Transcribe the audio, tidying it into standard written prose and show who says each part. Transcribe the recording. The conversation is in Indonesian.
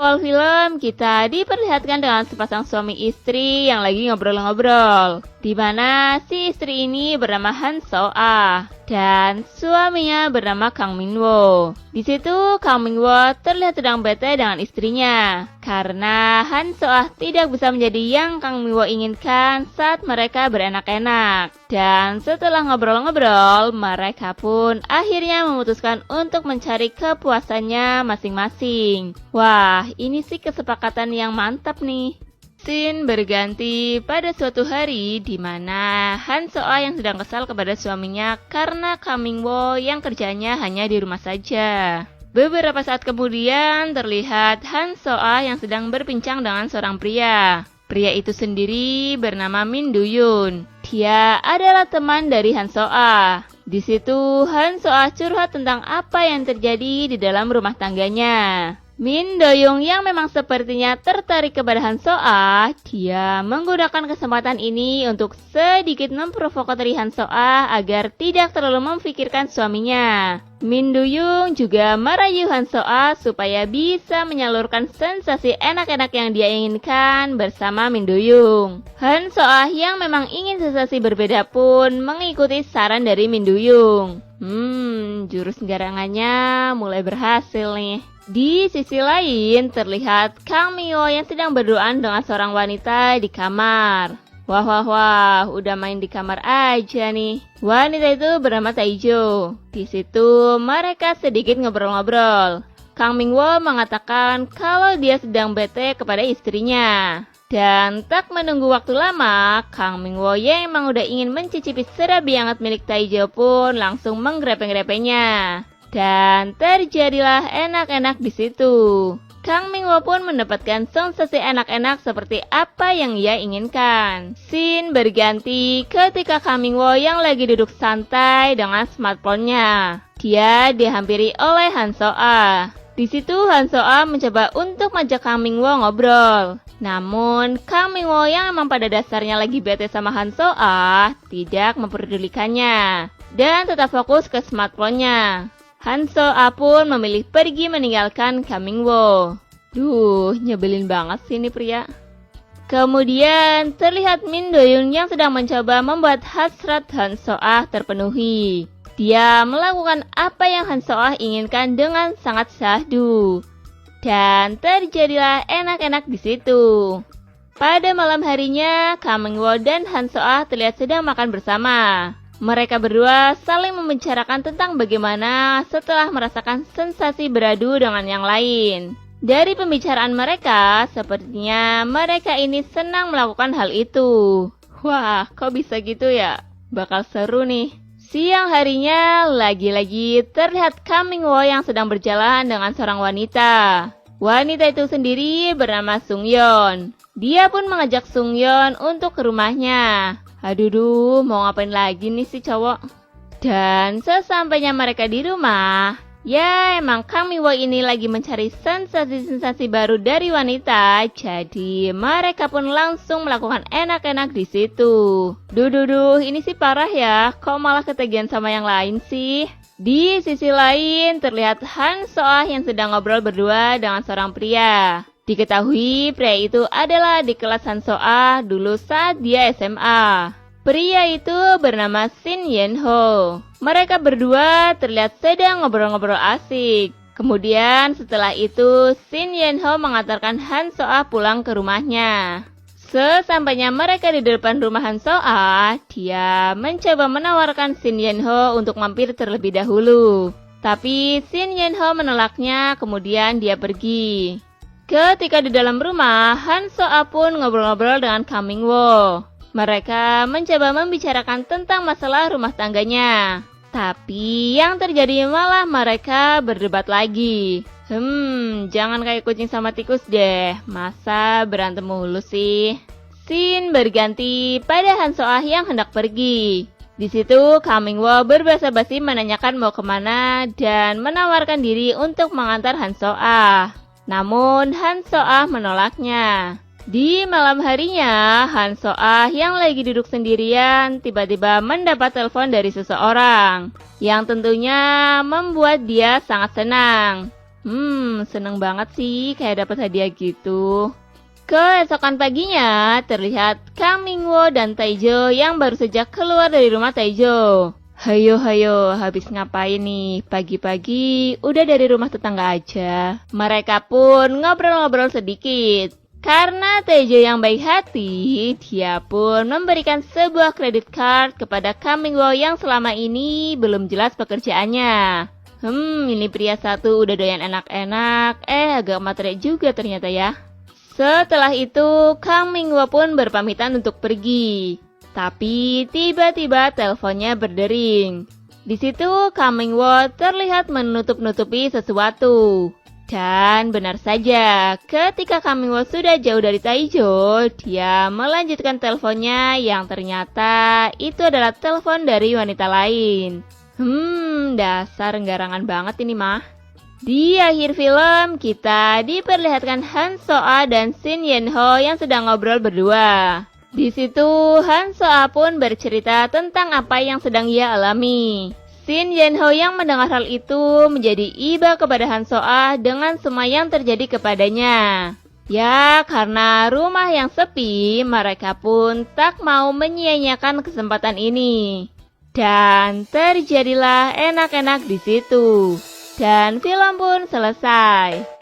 Speaker 1: awal film, kita diperlihatkan dengan sepasang suami istri yang lagi ngobrol-ngobrol, di mana si istri ini bernama Han So-ah dan suaminya bernama Kang Min-woo. Di situ Kang Min-woo terlihat sedang bete dengan istrinya karena Han So-ah tidak bisa menjadi yang Kang Min-woo inginkan saat mereka berenak-enak. Dan setelah ngobrol-ngobrol, mereka pun akhirnya memutuskan untuk mencari kepuasannya masing-masing. Wah, ini sih kesepakatan yang mantap nih. Scene berganti pada suatu hari di mana Han So-ah yang sedang kesal kepada suaminya karena Kang Min-woo yang kerjanya hanya di rumah saja. Beberapa saat kemudian terlihat Han So-ah yang sedang berbincang dengan seorang pria. Pria itu sendiri bernama Min Do-yoon. Dia adalah teman dari Han So-ah. Di situ Han So-ah curhat tentang apa yang terjadi di dalam rumah tangganya. Min Do-yoon yang memang sepertinya tertarik kepada Han So-ah, dia menggunakan kesempatan ini untuk sedikit memprovokasi Han So-ah agar tidak terlalu memikirkan suaminya. Min Do-yoon juga merayu Han So-ah supaya bisa menyalurkan sensasi enak-enak yang dia inginkan bersama Min Do-yoon. Han So-ah yang memang ingin sensasi berbeda pun mengikuti saran dari Min Do-yoon. Jurus garangannya mulai berhasil nih. Di sisi lain, terlihat Kang Min-woo yang sedang berduaan dengan seorang wanita di kamar. Wah, udah main di kamar aja nih. Wanita itu bernama Tae-jo. Di situ mereka sedikit ngobrol-ngobrol. Kang Min-woo mengatakan kalau dia sedang bete kepada istrinya. Dan tak menunggu waktu lama, Kang Min-woo yang emang udah ingin mencicipi serabi hangat milik Tae-jo pun langsung menggrepe-grepenya. Dan terjadilah enak-enak di situ. Kang Min-woo pun mendapatkan sensasi enak-enak seperti apa yang ia inginkan. Scene berganti ketika Kang Min-woo yang lagi duduk santai dengan smartphone-nya. Dia dihampiri oleh Han So-ah. Di situ Han So-ah mencoba untuk mengajak Kang Min-woo ngobrol. Namun Kang Min-woo yang memang pada dasarnya lagi bete sama Han So-ah tidak memperdulikannya dan tetap fokus ke smartphone-nya. Han So-ah pun memilih pergi meninggalkan Kang Min-woo. Nyebelin banget sih ini pria. Kemudian terlihat Min Do-yoon yang sedang mencoba membuat hasrat Han So-ah terpenuhi. Dia melakukan apa yang Han So-ah inginkan dengan sangat syahdu. Dan terjadilah enak-enak di situ. Pada malam harinya, Kang Min-woo dan Han So-ah terlihat sedang makan bersama. Mereka berdua saling membicarakan tentang bagaimana setelah merasakan sensasi beradu dengan yang lain. Dari pembicaraan mereka, sepertinya mereka ini senang melakukan hal itu. Wah, kok bisa gitu ya? Bakal seru nih. Siang harinya, lagi-lagi terlihat Kang Min-woo yang sedang berjalan dengan seorang wanita. Wanita itu sendiri bernama Sung-yeon. Dia pun mengajak Sung-yeon untuk ke rumahnya. Mau ngapain lagi nih si cowok? Dan sesampainya mereka di rumah, ya emang Kang Min-woo ini lagi mencari sensasi-sensasi baru dari wanita. Jadi mereka pun langsung melakukan enak-enak di situ. Ini sih parah ya. Kok malah ketagihan sama yang lain sih? Di sisi lain terlihat Han So-ah yang sedang ngobrol berdua dengan seorang pria. Diketahui pria itu adalah di kelas Han So-ah dulu saat dia SMA. Pria itu bernama Shin Yeon-ho. Mereka berdua terlihat sedang ngobrol-ngobrol asik. Kemudian setelah itu Shin Yeon-ho mengantarkan Han So-ah pulang ke rumahnya. Sesampainya mereka di depan rumah Han So-ah, dia mencoba menawarkan Shin Yeon-ho untuk mampir terlebih dahulu. Tapi Shin Yeon-ho menolaknya, kemudian dia pergi. Ketika di dalam rumah, Han So-ah pun ngobrol-ngobrol dengan Kang Min-woo. Mereka mencoba membicarakan tentang masalah rumah tangganya. Tapi yang terjadi malah mereka berdebat lagi. Jangan kayak kucing sama tikus deh. Masa berantem mulu sih? Scene berganti pada Han So-ah yang hendak pergi. Di situ Kang Min-woo berbasa-basi menanyakan mau kemana dan menawarkan diri untuk mengantar Han So-ah. Namun Han So-ah menolaknya. Di malam harinya, Han So-ah yang lagi duduk sendirian tiba-tiba mendapat telepon dari seseorang yang tentunya membuat dia sangat senang. Seneng banget sih kayak dapat hadiah gitu. Keesokan paginya, terlihat Kang Mingwo dan Taijo yang baru saja keluar dari rumah Taijo. Hayo, habis ngapain nih? Pagi-pagi udah dari rumah tetangga aja. Mereka pun ngobrol-ngobrol sedikit. Karena Taijo yang baik hati, dia pun memberikan sebuah kredit card kepada Kang Mingwo yang selama ini belum jelas pekerjaannya. Ini pria satu udah doyan enak-enak, agak materai juga ternyata ya. Setelah itu, Kang Mingwo pun berpamitan untuk pergi. Tapi tiba-tiba teleponnya berdering. Di situ Kang Mingwo terlihat menutup-nutupi sesuatu. Dan benar saja, ketika Kang Mingwo sudah jauh dari Taijo, dia melanjutkan teleponnya yang ternyata itu adalah telepon dari wanita lain. Dasar nggarangan banget ini mah. Di akhir film, kita diperlihatkan Han So-a dan Shin Yen-ho yang sedang ngobrol berdua. Di situ, Han So-a pun bercerita tentang apa yang sedang ia alami. Shin Yen-ho yang mendengar hal itu menjadi iba kepada Han So-a dengan semua yang terjadi kepadanya. Ya, karena rumah yang sepi, mereka pun tak mau menyia-nyiakan kesempatan ini. Dan terjadilah enak-enak di situ. Dan film pun selesai.